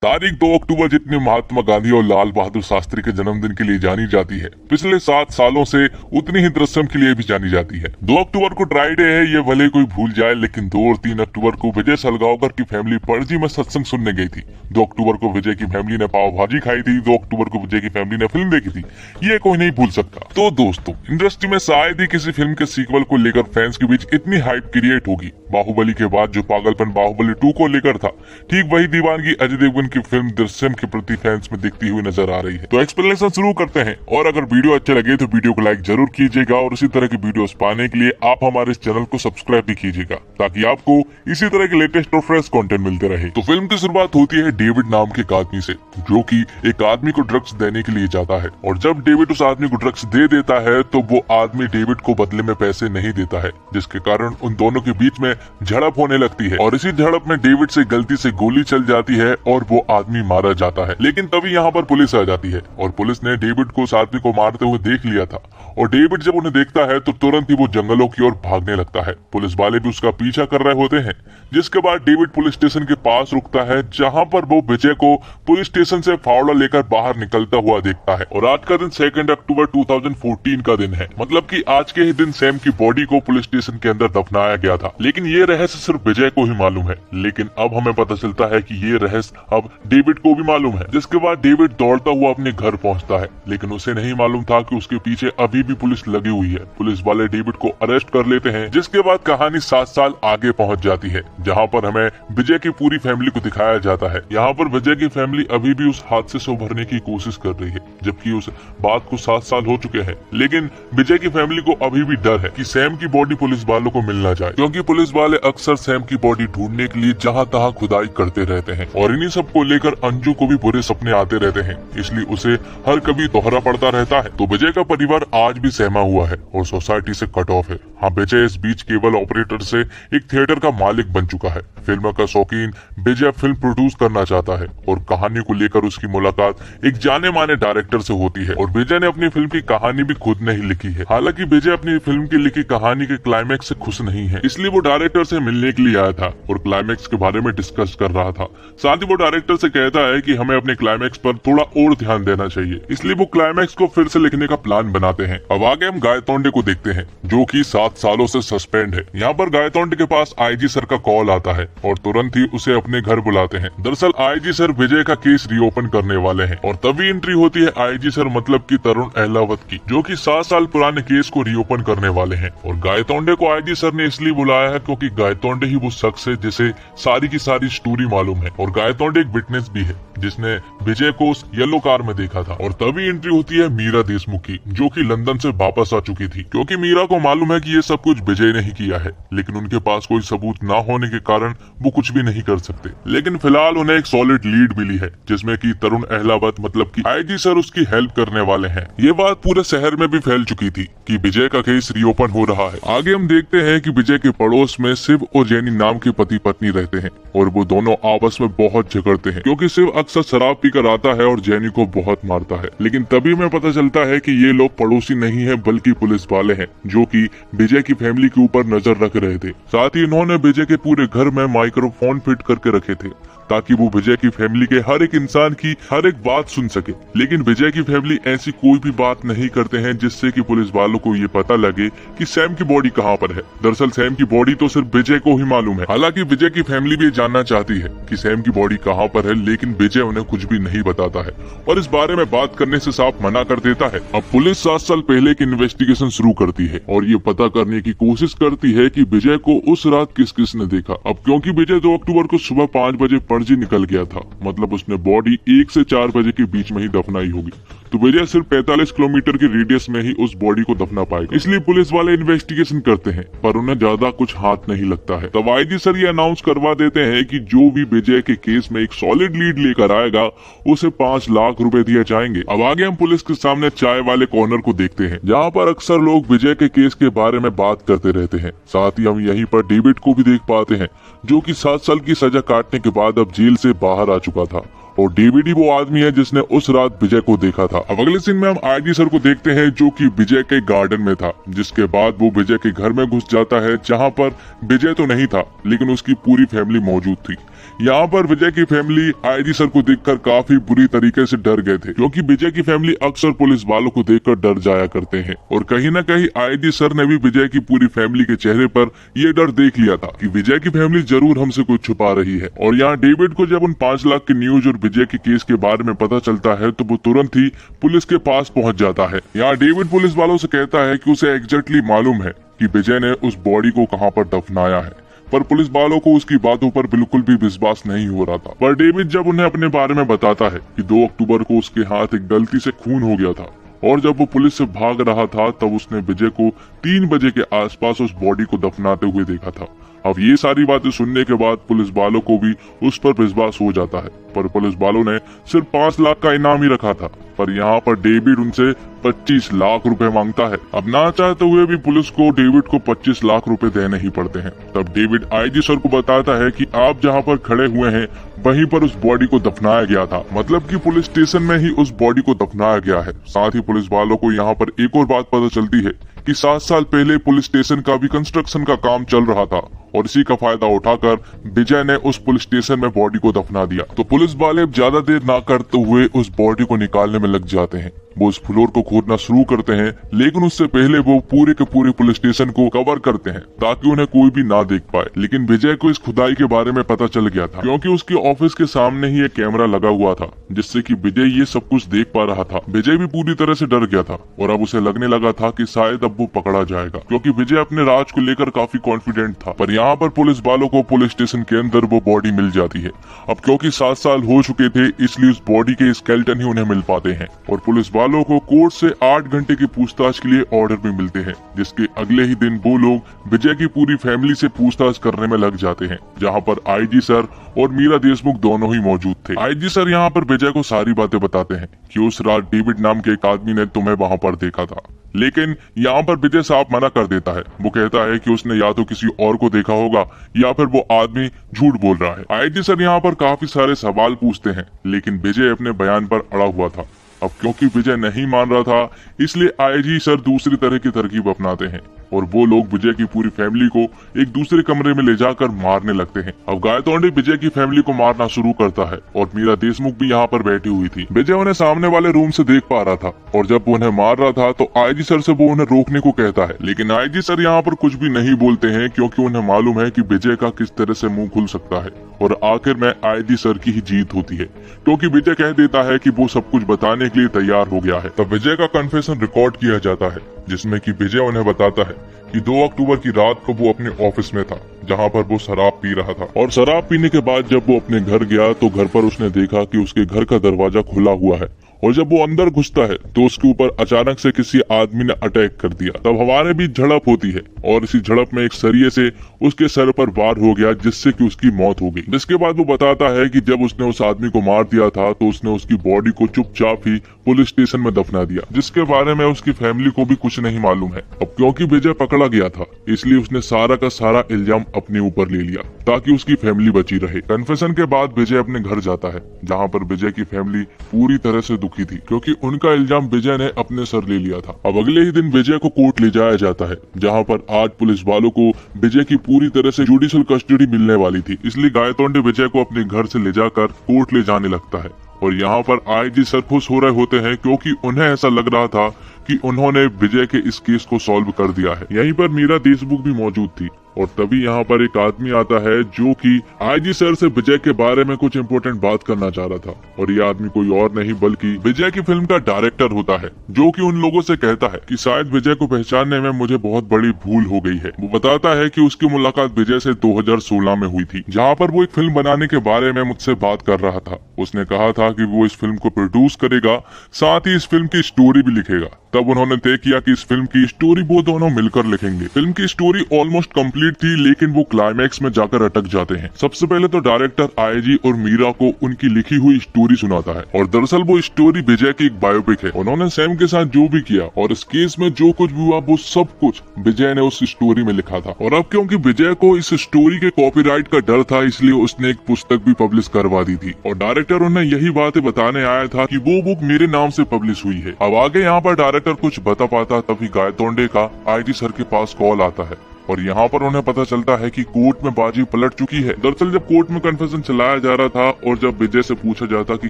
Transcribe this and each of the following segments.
तारीख 2 अक्टूबर जितनी महात्मा गांधी और लाल बहादुर शास्त्री के जन्मदिन के लिए जानी जाती है, पिछले 7 सालों से उतनी ही दृश्यम के लिए भी जानी जाती है। 2 अक्टूबर को ड्राई डे है, ये भले कोई भूल जाए, लेकिन 2 और 3 अक्टूबर को विजय सलगांवकर की फैमिली पणजी में सत्संग सुनने गई थी। 2 अक्टूबर को विजय की फैमिली ने पाव भाजी खाई थी। 2 अक्टूबर को विजय की फैमिली ने फिल्म देखी थी। ये कोई नहीं भूल सकता। तो दोस्तों, इंडस्ट्री में शायद ही किसी फिल्म के सीक्वल को लेकर फैंस के बीच इतनी हाइप क्रिएट होगी। बाहुबली के बाद जो पागलपन बाहुबली 2 को लेकर था, ठीक वही दीवानगी अजय देवगन की फिल्म दृश्यम के प्रति फैंस में दिखती हुई नजर आ रही है। तो एक्सप्लेनेशन शुरू करते हैं, और अगर वीडियो अच्छे लगे तो वीडियो को लाइक जरूर कीजिएगा, और इसी तरह की वीडियोस पाने के लिए आप हमारे इस चैनल को सब्सक्राइब भी कीजिएगा, ताकि आपको इसी तरह के लेटेस्ट और फ्रेश कंटेंट मिलते रहे। तो फिल्म की शुरुआत होती है डेविड नाम के एक आदमी से, जो कि एक आदमी को ड्रग्स देने के लिए जाता है, और जब डेविड उस आदमी को ड्रग्स दे देता है तो वो आदमी डेविड को बदले में पैसे नहीं देता है, जिसके कारण उन दोनों के बीच में झड़प होने लगती है, और इसी झड़प में डेविड से गलती से गोली चल जाती है और वो आदमी मारा जाता है। लेकिन तभी यहाँ पर पुलिस आ जाती है, और पुलिस ने डेविड को उस आदमी को मारते हुए देख लिया था, और डेविड जब उन्हें देखता है तो तुरंत ही वो जंगलों की ओर भागने लगता है। पुलिस वाले भी उसका पीछा कर रहे होते हैं, जिसके बाद डेविड पुलिस स्टेशन के पास रुकता है, जहाँ पर वो विजय को पुलिस स्टेशन से फावड़ा लेकर बाहर निकलता हुआ देखता है। और आज का दिन 2 अक्टूबर 2014 का दिन है, मतलब कि आज के ही दिन सैम की बॉडी को पुलिस स्टेशन के अंदर दफनाया गया था। लेकिन ये रहस्य सिर्फ विजय को ही मालूम है, लेकिन अब हमें पता चलता है कि ये रहस्य अब डेविड को भी मालूम है। जिसके बाद डेविड दौड़ता हुआ अपने घर पहुंचता है, लेकिन उसे नहीं मालूम था कि उसके पीछे अभी भी पुलिस लगी हुई है। पुलिस वाले डेविड को अरेस्ट कर लेते हैं, जिसके बाद कहानी 7 साल आगे पहुंच जाती है, जहां पर हमें विजय की पूरी फैमिली को दिखाया जाता है। यहाँ पर विजय की फैमिली अभी भी उस हादसे से उभरने की कोशिश कर रही है, जबकि उस बात को 7 साल हो चुके हैं। लेकिन विजय की फैमिली को अभी भी डर है कि सैम की बॉडी पुलिस वालों को मिल ना जाए, क्योंकि पुलिस वाले अक्सर सैम की बॉडी ढूंढने के लिए जहाँ तहाँ खुदाई करते रहते हैं, और इन्हीं सब को लेकर अंजू को भी बुरे सपने आते रहते हैं, इसलिए उसे हर कभी दोहरा पड़ता रहता है। तो विजय का परिवार आज भी सहमा हुआ है और सोसाइटी से कट ऑफ है। हाँ, विजय इस बीच केबल ऑपरेटर से एक थिएटर का मालिक बन चुका है। फिल्म का शौकीन विजय फिल्म प्रोड्यूस करना चाहता है, और कहानी को लेकर उसकी मुलाकात एक जाने माने डायरेक्टर से होती है, और विजय ने अपनी फिल्म की कहानी भी खुद नहीं लिखी है। हालांकि विजय अपनी फिल्म की लिखी कहानी के क्लाइमैक्स से खुश नहीं है, इसलिए वो डायरेक्टर से मिलने के लिए आया था और क्लाइमैक्स के बारे में डिस्कस कर रहा था। साथ ही वो डायरेक्टर से कहता है कि हमें अपने क्लाइमैक्स पर थोड़ा और ध्यान देना चाहिए, इसलिए वो क्लाइमैक्स को फिर से लिखने का प्लान बनाते हैं। अब आगे हम गायतोंडे को देखते हैं, जो कि 7 सालों से सस्पेंड है। यहाँ पर गायतोंडे के पास आईजी सर का कॉल आता है, और तुरंत ही उसे अपने घर बुलाते हैं। दरअसल आईजी सर विजय का केस रीओपन करने वाले हैं, और तभी एंट्री होती है आईजी सर मतलब की तरुण अहलावत की, जो कि 7 साल पुराने केस को रीओपन करने वाले हैं। और गायतोंडे को आईजी सर ने इसलिए बुलाया है क्योंकि गायतोंडे ही वो शख्स है जिसे सारी की सारी स्टोरी मालूम है, और गायतोंडे एक विटनेस भी है जिसने विजय को उस येलो कार में देखा था। और तभी एंट्री होती है मीरा देशमुख की, जो कि लंदन से वापस आ चुकी थी, क्योंकि मीरा को मालूम है कि ये सब कुछ विजय ने ही किया है, लेकिन उनके पास कोई सबूत ना होने के कारण वो कुछ भी नहीं कर सकते। लेकिन फिलहाल उन्हें एक सॉलिड लीड मिली है, जिसमें कि तरुण अहलावत मतलब कि आईजी सर उसकी हेल्प करने वाले हैं। ये बात पूरे शहर में भी फैल चुकी थी कि विजय का केस रीओपन हो रहा है। आगे हम देखते हैं कि विजय के पड़ोस में शिव और जैनी नाम के पति पत्नी रहते हैं, और वो दोनों आपस में बहुत झगड़ते हैं, क्योंकि शिव अक्सर शराब पीकर आता है और जैनी को बहुत मारता है। लेकिन तभी हमें पता चलता है कि ये लोग पड़ोसी नहीं है, बल्कि पुलिस वाले हैं, जो कि विजय की फैमिली के ऊपर नजर रख रहे थे। साथ ही इन्होंने विजय के पूरे घर में माइक्रोफोन फिट करके रखे थे, ताकि वो विजय की फैमिली के हर एक इंसान की हर एक बात सुन सके। लेकिन विजय की फैमिली ऐसी कोई भी बात नहीं करते हैं जिससे कि पुलिस वालों को ये पता लगे कि सैम की बॉडी कहाँ पर है। दरअसल सैम की बॉडी तो सिर्फ विजय को ही मालूम है। हालांकि विजय की फैमिली भी जानना चाहती है कि सैम की बॉडी कहाँ पर है, लेकिन विजय उन्हें कुछ भी नहीं बताता है, और इस बारे में बात करने से साफ मना कर देता है। अब पुलिस 7 साल पहले की इन्वेस्टिगेशन शुरू करती है, और ये पता करने की कोशिश करती है कि विजय को उस रात किस किस ने देखा। अब क्योंकि विजय 2 अक्टूबर को सुबह 5 बजे पणजी निकल गया था, मतलब उसने बॉडी 1 से 4 बजे के बीच में ही दफनाई होगी, तो विजय सिर्फ 45 किलोमीटर की रेडियस में ही उस बॉडी को दफना पाएगा। इसलिए पुलिस वाले इन्वेस्टिगेशन करते हैं, पर उन्हें ज्यादा कुछ हाथ नहीं लगता है। तब आईजी सर ये अनाउंस करवा देते हैं कि जो भी विजय के केस में एक सॉलिड लीड लेकर आएगा, उसे 5 लाख रुपए दिए जाएंगे। अब आगे हम पुलिस के सामने चाय वाले कॉर्नर को देखते हैं, जहाँ पर अक्सर लोग विजय के केस के बारे में बात करते रहते हैं। साथ ही हम यहीं पर डेविड को भी देख पाते हैं, जो कि 7 साल की सजा काटने के बाद अब जेल से बाहर आ चुका था, और डेविड ही वो आदमी है जिसने उस रात विजय को देखा था। अब अगले सीन में हम आईजी सर को देखते हैं, जो कि विजय के गार्डन में था, जिसके बाद वो विजय के घर में घुस जाता है, जहां पर विजय तो नहीं था, लेकिन उसकी पूरी फैमिली मौजूद थी। यहाँ पर विजय की फैमिली आईजी सर को देखकर काफी बुरी तरीके से डर गए थे, क्योंकि विजय की फैमिली अक्सर पुलिस वालों को देखकर डर जाया करते हैं। और कहीं न कहीं आईजी सर ने भी विजय की पूरी फैमिली के चेहरे पर ये डर देख लिया था कि विजय की फैमिली जरूर हमसे कुछ छुपा रही है। और यहाँ डेविड को जब उन 5 लाख की न्यूज और विजय के केस के बारे में पता चलता है तो वो तुरंत ही पुलिस के पास पहुंच जाता है। यहाँ डेविड पुलिस वालों से कहता है कि उसे एग्जैक्टली मालूम है कि विजय ने उस बॉडी को कहां पर दफनाया है, पर पुलिस वालों को उसकी बातों पर बिल्कुल भी विश्वास नहीं हो रहा था। पर डेविड जब उन्हें अपने बारे में बताता है कि 2 अक्टूबर को उसके हाथ एक गलती से खून हो गया था और जब वो पुलिस से भाग रहा था तब उसने विजय को 3 बजे के आसपास उस बॉडी को दफनाते हुए देखा था। अब ये सारी बातें सुनने के बाद पुलिस वालों को भी उस पर विश्वास हो जाता है, पर पुलिस वालों ने सिर्फ 5 लाख का इनाम ही रखा था। पर यहाँ पर डेविड उनसे 25 लाख रुपए मांगता है। अब ना चाहते हुए भी पुलिस को डेविड को 25 लाख रुपए देने ही पड़ते हैं। तब डेविड आईजी सर को बताता है कि आप जहाँ पर खड़े हुए हैं वहीं पर उस बॉडी को दफनाया गया था, मतलब कि पुलिस स्टेशन में ही उस बॉडी को दफनाया गया है। साथ ही पुलिस वालों को यहाँ पर एक और बात पता चलती है कि 7 साल पहले पुलिस स्टेशन का भी कंस्ट्रक्शन का काम चल रहा था और इसी का फायदा उठाकर विजय ने उस पुलिस स्टेशन में बॉडी को दफना दिया। तो पुलिस वाले अब ज्यादा देर ना करते हुए उस बॉडी को निकालने में लग जाते हैं। वो उस फ्लोर को खोदना शुरू करते हैं, लेकिन उससे पहले वो पूरे के पूरे पुलिस स्टेशन को कवर करते हैं ताकि उन्हें कोई भी ना देख पाए। लेकिन विजय को इस खुदाई के बारे में पता चल गया था, क्योंकि उसके ऑफिस के सामने ही एक कैमरा लगा हुआ था जिससे कि विजय ये सब कुछ देख पा रहा था। विजय भी पूरी तरह से डर गया था और अब उसे लगने लगा था कि शायद अब वो पकड़ा जाएगा, क्योंकि विजय अपने राज को लेकर काफी कॉन्फिडेंट था। पर यहाँ पर पुलिस वालों को पुलिस स्टेशन के अंदर वो बॉडी मिल जाती है। अब क्योंकि 7 साल हो चुके थे इसलिए उस बॉडी के स्केलेटन ही उन्हें मिल पाते हैं और पुलिस वालों को कोर्ट से 8 घंटे की पूछताछ के लिए ऑर्डर भी मिलते हैं, जिसके अगले ही दिन वो लोग विजय की पूरी फैमिली से पूछताछ करने में लग जाते हैं, जहां पर आईजी सर और मीरा देशमुख दोनों ही मौजूद थे। आईजी सर यहाँ पर विजय को सारी बातें बताते हैं कि उस रात डेविड नाम के एक आदमी ने तुम्हें वहां पर देखा था, लेकिन यहाँ पर विजय साहब मना कर देता है। वो कहता है कि उसने या तो किसी और को देखा होगा या फिर वो आदमी झूठ बोल रहा है। आईजी सर यहाँ पर काफी सारे सवाल पूछते हैं, लेकिन विजय अपने बयान पर अड़ा हुआ था। अब क्योंकि विजय नहीं मान रहा था इसलिए आईजी सर दूसरी तरह की तरकीब अपनाते हैं और वो लोग विजय की पूरी फैमिली को एक दूसरे कमरे में ले जाकर मारने लगते हैं। अब गायतोंडे विजय की फैमिली को मारना शुरू करता है और मीरा देशमुख भी यहाँ पर बैठी हुई थी। विजय उन्हें सामने वाले रूम से देख पा रहा था और जब वो उन्हें मार रहा था तो आईजी सर से वो उन्हें रोकने को कहता है, लेकिन आईजी सर यहाँ पर कुछ भी नहीं बोलते हैं, क्योंकि उन्हें मालूम है कि विजय का किस तरह से मुंह खुल सकता है और आखिर में आईजी सर की ही जीत होती है, क्योंकि विजय कह देता है कि वो सब कुछ बताने के लिए तैयार हो गया है। तब विजय का कन्फेशन रिकॉर्ड किया जाता है, जिसमें कि विजय उन्हें बताता है कि 2 अक्टूबर की रात को वो अपने ऑफिस में था, जहां पर वो शराब पी रहा था और शराब पीने के बाद जब वो अपने घर गया तो घर पर उसने देखा कि उसके घर का दरवाजा खुला हुआ है और जब वो अंदर घुसता है तो उसके ऊपर अचानक से किसी आदमी ने अटैक कर दिया। तब हमारे बीच झड़प होती है और इसी झड़प में एक सरिये से उसके सर पर वार हो गया, जिससे कि उसकी मौत हो गई। जिसके बाद वो बताता है कि जब उसने उस आदमी को मार दिया था तो उसने उसकी बॉडी को चुपचाप ही पुलिस स्टेशन में दफना दिया, जिसके बारे में उसकी फैमिली को भी कुछ नहीं मालूम है। अब क्योंकि विजय पकड़ा गया था इसलिए उसने सारा का सारा इल्जाम अपने ऊपर ले लिया ताकि उसकी फैमिली बची रहे। कन्फेशन के बाद विजय अपने घर जाता है, जहाँ पर विजय की फैमिली पूरी तरह से दुखी थी, क्योंकि उनका इल्जाम विजय ने अपने सर ले लिया था। अब अगले ही दिन विजय को कोर्ट ले जाया जाता है, जहाँ पर आज पुलिस वालों को विजय की पूरी तरह से जुडिशियल कस्टडी मिलने वाली थी, इसलिए गायतोंडे विजय को अपने घर से ले जाकर कोर्ट ले जाने लगता है। और यहाँ पर आईजी सर खुश हो रहे होते हैं, क्योंकि उन्हें ऐसा लग रहा था कि उन्होंने विजय के इस केस को सॉल्व कर दिया है। यहीं पर मीरा देशमुख भी मौजूद थी और तभी यहाँ पर एक आदमी आता है जो कि आईजी सर से विजय के बारे में कुछ इम्पोर्टेंट बात करना चाह रहा था। और ये आदमी कोई और नहीं बल्कि विजय की फिल्म का डायरेक्टर होता है, जो कि उन लोगों से कहता है कि शायद विजय को पहचानने में मुझे बहुत बड़ी भूल हो गई है। वो बताता है कि उसकी मुलाकात विजय से 2016 में हुई थी, जहाँ पर वो एक फिल्म बनाने के बारे में मुझसे बात कर रहा था। उसने कहा था कि वो इस फिल्म को प्रोड्यूस करेगा, साथ ही इस फिल्म की स्टोरी भी लिखेगा। तब उन्होंने तय किया कि इस फिल्म की स्टोरी वो दोनों मिलकर लिखेंगे। फिल्म की स्टोरी ऑलमोस्ट कंप्लीट थी, लेकिन वो क्लाइमैक्स में जाकर अटक जाते हैं। सबसे पहले तो डायरेक्टर आईजी और मीरा को उनकी लिखी हुई स्टोरी सुनाता है और दरअसल वो स्टोरी विजय की एक बायोपिक है। उन्होंने सैम के साथ जो भी किया और इस केस में जो कुछ भी हुआ वो सब कुछ विजय ने उस स्टोरी में लिखा था। और अब क्योंकि विजय को इस स्टोरी के कॉपीराइट का डर था, इसलिए उसने एक पुस्तक भी पब्लिश करवा दी थी और डायरेक्टर उन्हें यही बातें बताने आया था कि वो बुक मेरे नाम से पब्लिश हुई है। अब आगे यहाँ पर डायरेक्टर कुछ बता पाता तभी गायतोंडे का आईजी सर के पास कॉल आता है और यहाँ पर उन्हें पता चलता है कि कोर्ट में बाजी पलट चुकी है। दरअसल जब कोर्ट में कन्फेशन चलाया जा रहा था और जब विजय से पूछा जाता कि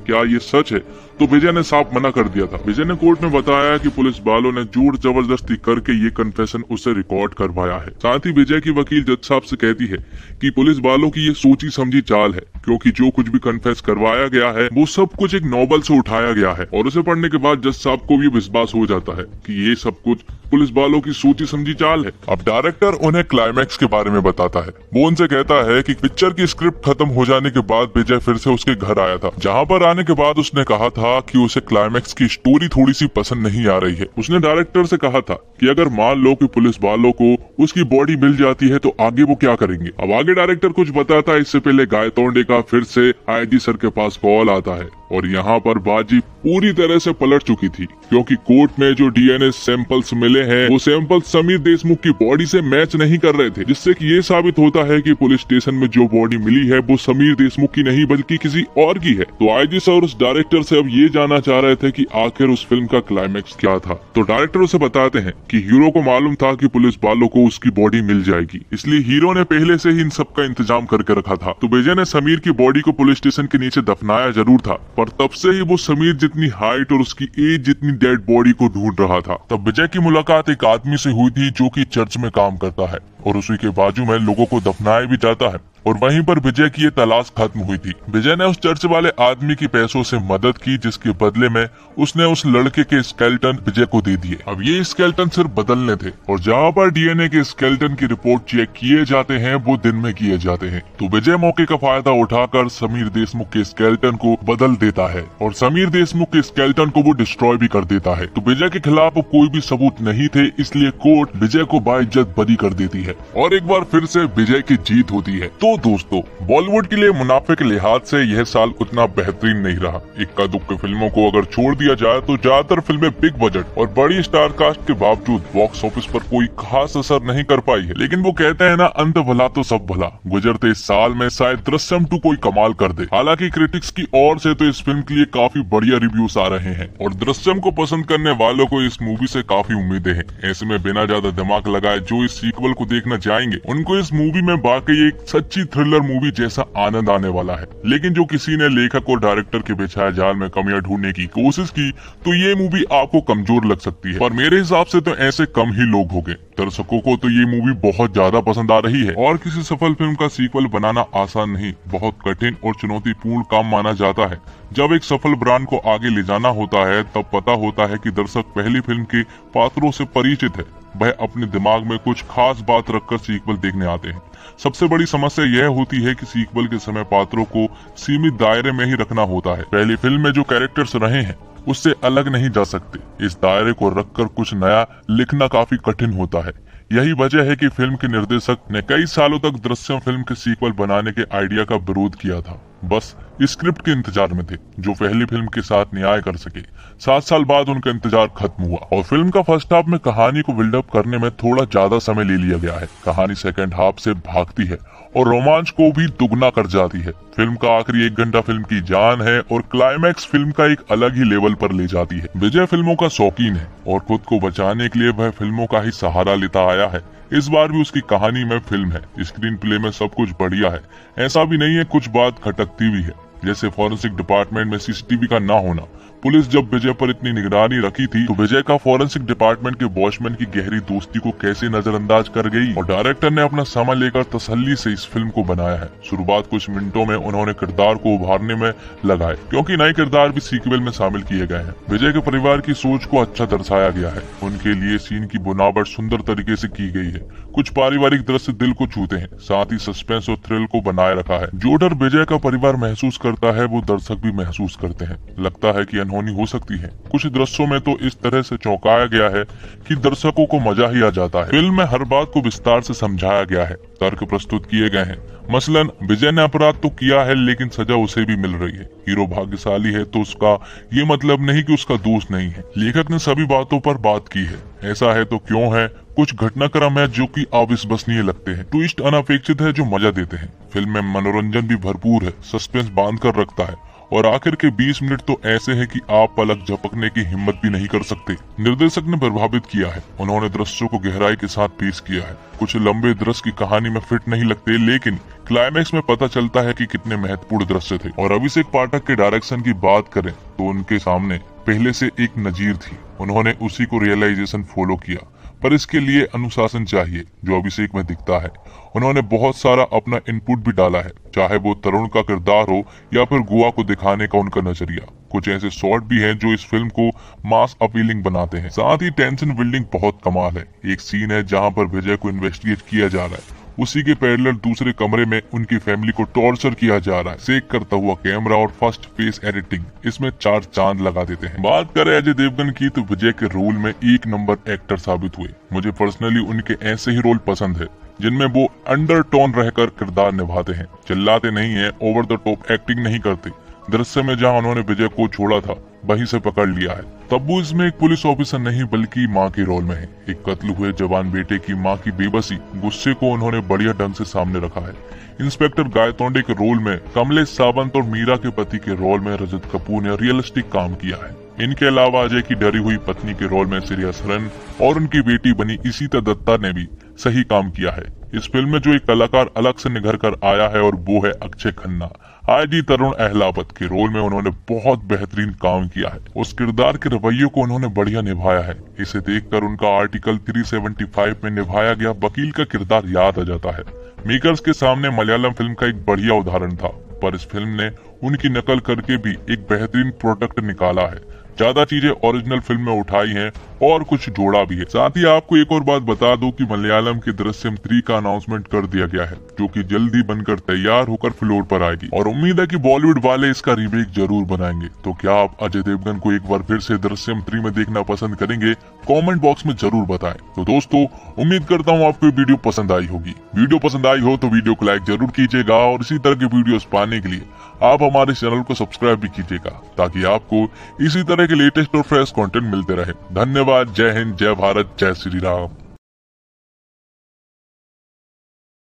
क्या ये सच है, तो विजय ने साफ मना कर दिया था। विजय ने कोर्ट में बताया कि पुलिस वालों ने जोर जबरदस्ती करके ये कन्फेशन उसे रिकॉर्ड करवाया है। साथ ही विजय की वकील जज साहब से कहती है कि पुलिस वालों की ये सोची समझी चाल है, क्योंकि जो कुछ भी कन्फेस करवाया गया है वो सब कुछ एक नॉवल से उठाया गया है। और उसे पढ़ने के बाद जज साहब को भी विश्वास हो जाता है कि ये सब कुछ पुलिस वालों की सोची समझी चाल है। अब डायरेक्टर उन्हें क्लाइमैक्स के बारे में बताता है। वो उनसे कहता है कि पिक्चर की स्क्रिप्ट खत्म हो जाने के बाद विजय फिर से उसके घर आया था, जहाँ पर आने के बाद उसने कहा था कि उसे क्लाइमैक्स की स्टोरी थोड़ी सी पसंद नहीं आ रही है। उसने डायरेक्टर से कहा था कि अगर मान लो कि पुलिस वालों को उसकी बॉडी मिल जाती है तो आगे वो क्या करेंगे। अब आगे डायरेक्टर कुछ बताता है, इससे पहले गायतोंडे का फिर से आईजी सर के पास कॉल आता है और यहाँ पर बाजी पूरी तरह से पलट चुकी थी, क्योंकि कोर्ट में जो डीएनए सैंपल्स मिले हैं वो सैंपल समीर देशमुख की बॉडी से मैच नहीं कर रहे थे, जिससे कि ये साबित होता है कि पुलिस स्टेशन में जो बॉडी मिली है वो समीर देशमुख की नहीं बल्कि किसी और की है। तो आईजी सर उस डायरेक्टर से अब ये जानना चाह रहे थे कि आखिर उस फिल्म का क्लाइमैक्स क्या था। तो डायरेक्टर उसे बताते हैं कि हीरो को मालूम था कि पुलिस वालों को उसकी बॉडी मिल जाएगी, इसलिए हीरो ने पहले से ही इन सब का इंतजाम करके रखा था। तो विजय ने समीर की बॉडी को पुलिस स्टेशन के नीचे दफनाया जरूर था, पर तब से ही वो समीर जितनी हाइट और उसकी एज जितनी डेड बॉडी को ढूंढ रहा था। तब विजय की मुलाकात एक आदमी से हुई थी जो कि चर्च में काम करता है और उसी के बाजू में लोगों को दफनाया भी जाता है, और वहीं पर विजय की ये तलाश खत्म हुई थी। विजय ने उस चर्च वाले आदमी की पैसों से मदद की, जिसके बदले में उसने उस लड़के के स्केलेटन विजय को दे दिए। अब ये स्केलेटन सिर्फ बदलने थे, और जहाँ पर डीएनए के स्केलेटन की रिपोर्ट चेक किए जाते हैं वो दिन में किए जाते हैं। तो विजय मौके का फायदा उठाकर समीर देशमुख के स्केलेटन को बदल देता है और समीर देशमुख के स्केलेटन को वो डिस्ट्रॉय भी कर देता है। तो विजय के खिलाफ कोई भी सबूत नहीं थे, इसलिए कोर्ट विजय को बाइज्जत बरी कर देती है और एक बार फिर से विजय की जीत होती है। तो दोस्तों, बॉलीवुड के लिए मुनाफे के लिहाज से यह साल उतना बेहतरीन नहीं रहा। इक्का दुक्का फिल्मों को अगर छोड़ दिया जाए तो ज्यादातर फिल्में बिग बजट और बड़ी स्टार कास्ट के बावजूद बॉक्स ऑफिस पर कोई खास असर नहीं कर पाई है। लेकिन वो कहते हैं ना, अंत भला तो सब भला। गुजरते इस साल में शायद दृश्यम 2 कोई कमाल कर दे। हालांकि क्रिटिक्स की ओर से तो इस फिल्म के लिए काफी बढ़िया रिव्यूज आ रहे हैं और दृश्यम को पसंद करने वालों को इस मूवी से काफी उम्मीदें हैं। ऐसे में बिना ज्यादा दिमाग लगाए जो इस सीक्वल को देखना चाहेंगे उनको इस मूवी में वाकई एक सच्ची थ्रिलर मूवी जैसा आनंद आने वाला है। लेकिन जो किसी ने लेखक और डायरेक्टर के बिछाए जाल में कमियां ढूंढने की कोशिश की तो ये मूवी आपको कमजोर लग सकती है, पर मेरे हिसाब से तो ऐसे कम ही लोग होंगे। दर्शकों को तो ये मूवी बहुत ज्यादा पसंद आ रही है और किसी सफल फिल्म का सीक्वल बनाना आसान नहीं, बहुत कठिन और चुनौतीपूर्ण काम माना जाता है। जब एक सफल ब्रांड को आगे ले जाना होता है तब पता होता है कि दर्शक पहली फिल्म के पात्रों से परिचित है, वह अपने दिमाग में कुछ खास बात रखकर सीक्वल देखने आते हैं। सबसे बड़ी समस्या यह होती है कि सीक्वल के समय पात्रों को सीमित दायरे में ही रखना होता है। पहली फिल्म में जो कैरेक्टर्स रहे हैं उससे अलग नहीं जा सकते। इस दायरे को रखकर कुछ नया लिखना काफी कठिन होता है। यही वजह है कि फिल्म के निर्देशक ने कई सालों तक दृश्यम फिल्म के सीक्वल बनाने के आइडिया का विरोध किया था। बस स्क्रिप्ट के इंतजार में थे जो पहली फिल्म के साथ न्याय कर सके। 7 साल बाद उनका इंतजार खत्म हुआ और फिल्म का फर्स्ट हाफ में कहानी को बिल्डअप करने में थोड़ा ज्यादा समय ले लिया गया है। कहानी सेकंड हाफ से भागती है और रोमांच को भी दुगना कर जाती है। फिल्म का आखिरी 1 घंटा फिल्म की जान है और क्लाइमैक्स फिल्म का एक अलग ही लेवल पर ले जाती है। विजय फिल्मों का शौकीन है और खुद को बचाने के लिए वह फिल्मों का ही सहारा लेता आया है। इस बार भी उसकी कहानी में फिल्म है, स्क्रीन प्ले में सब कुछ बढ़िया है। ऐसा भी नहीं है कुछ बात खटकती भी है, जैसे फॉरेंसिक डिपार्टमेंट में सीसीटीवी का ना होना। पुलिस जब विजय पर इतनी निगरानी रखी थी तो विजय का फॉरेंसिक डिपार्टमेंट के वॉचमैन की गहरी दोस्ती को कैसे नजरअंदाज कर गई। और डायरेक्टर ने अपना समय लेकर तसल्ली से इस फिल्म को बनाया है। शुरुआत कुछ मिनटों में उन्होंने किरदार को उभारने में लगाए, क्योंकि नए किरदार भी सीक्वल में शामिल किए गए हैं। विजय के परिवार की सोच को अच्छा दर्शाया गया है। उनके लिए सीन की बुनावट सुंदर तरीके से की गई है। कुछ पारिवारिक दृश्य दिल को छूते हैं, साथ ही सस्पेंस और थ्रिल को बनाए रखा है। जो डर विजय का परिवार महसूस करता है वो दर्शक भी महसूस करते हैं। लगता है कि अनहोनी हो सकती है। कुछ दृश्यों में तो इस तरह से चौंकाया गया है कि दर्शकों को मजा ही आ जाता है। फिल्म में हर बात को विस्तार से समझाया गया है, तर्क प्रस्तुत किए गए हैं। मसलन विजय ने अपराध तो किया है लेकिन सजा उसे भी मिल रही है। हीरो भाग्यशाली है तो उसका ये मतलब नहीं कि उसका दोष नहीं है। लेखक ने सभी बातों पर बात की है। ऐसा है तो क्यों है। कुछ घटनाक्रम है जो कि अविश्वसनीय लगते हैं। ट्विस्ट अनपेक्षित है जो मजा देते हैं। फिल्म में मनोरंजन भी भरपूर है, सस्पेंस बांध कर रखता है और आखिर के 20 मिनट तो ऐसे है कि आप पलक झपकने की हिम्मत भी नहीं कर सकते। निर्देशक ने प्रभावित किया है, उन्होंने दृश्यों को गहराई के साथ पेश किया है। कुछ लंबे दृश्य की कहानी में फिट नहीं लगते, लेकिन क्लाइमैक्स में पता चलता है कि कितने महत्वपूर्ण दृश्य थे। और अभिषेक पाठक के डायरेक्शन की बात करें तो उनके सामने पहले से एक नजीर थी, उन्होंने उसी को रियलाइजेशन फॉलो किया, पर इसके लिए अनुशासन चाहिए जो अभिषेक में दिखता है। उन्होंने बहुत सारा अपना इनपुट भी डाला है, चाहे वो तरुण का किरदार हो या फिर गोवा को दिखाने का उनका नजरिया। कुछ ऐसे शॉट भी हैं जो इस फिल्म को मास अपीलिंग बनाते हैं। साथ ही टेंशन बिल्डिंग बहुत कमाल है। एक सीन है जहां पर विजय को इन्वेस्टिगेट किया जा रहा है, उसी के पैरेलल दूसरे कमरे में उनकी फैमिली को टॉर्चर किया जा रहा है। सेक करता हुआ कैमरा और फर्स्ट फेस एडिटिंग इसमें 4 चांद लगा देते हैं। बात करें अजय देवगन की तो विजय के रोल में 1 नंबर एक्टर साबित हुए। मुझे पर्सनली उनके ऐसे ही रोल पसंद है जिनमें वो अंडरटोन रहकर किरदार निभाते हैं, चिल्लाते नहीं है, ओवर द टॉप एक्टिंग नहीं करते। दृश्य में जहां उन्होंने विजय को छोड़ा था वहीं से पकड़ लिया है। तब्बू इसमें एक पुलिस ऑफिसर नहीं बल्कि माँ के रोल में है। एक कत्ल हुए जवान बेटे की माँ की बेबसी, गुस्से को उन्होंने बढ़िया ढंग से सामने रखा है। इंस्पेक्टर गायतोंडे के रोल में कमलेश सावंत और मीरा के पति के रोल में रजत कपूर ने रियलिस्टिक काम किया है। इनके अलावा अजय की डरी हुई पत्नी के रोल में श्रेया सरन और उनकी बेटी बनी इशिता दत्ता ने भी सही काम किया है। इस फिल्म में जो एक कलाकार अलग से निखर कर आया है और वो है अक्षय खन्ना। आईजी तरुण अहलावत के रोल में उन्होंने बहुत बेहतरीन काम किया है। उस किरदार के रवैये को उन्होंने बढ़िया निभाया है। इसे देखकर उनका आर्टिकल 375 में निभाया गया वकील का किरदार याद आ जाता है। मेकर्स के सामने मलयालम फिल्म का एक बढ़िया उदाहरण था, पर इस फिल्म ने उनकी नकल करके भी एक बेहतरीन प्रोडक्ट निकाला है। ज्यादा चीजें ओरिजिनल फिल्म में उठाई हैं और कुछ जोड़ा भी है। साथ ही आपको एक और बात बता दूं कि मलयालम की दृश्यम 3 का अनाउंसमेंट कर दिया गया है, जो कि जल्दी बनकर तैयार होकर फ्लोर पर आएगी और उम्मीद है कि बॉलीवुड वाले इसका रीमेक जरूर बनाएंगे। तो क्या आप अजय देवगन को एक बार फिर से दृश्यम 3 में देखना पसंद करेंगे? कमेंट बॉक्स में जरूर बताएं। तो दोस्तों, उम्मीद करता हूँ आपको वीडियो पसंद आई होगी। वीडियो पसंद आई हो तो वीडियो को लाइक जरूर कीजिएगा और इसी तरह के वीडियोस पाने के लिए आप हमारे चैनल को सब्सक्राइब भी कीजिएगा, ताकि आपको इसी तरह के लेटेस्ट और फ्रेश कंटेंट मिलते रहे। धन्यवाद। जय हिंद, जय भारत, जय श्री राम।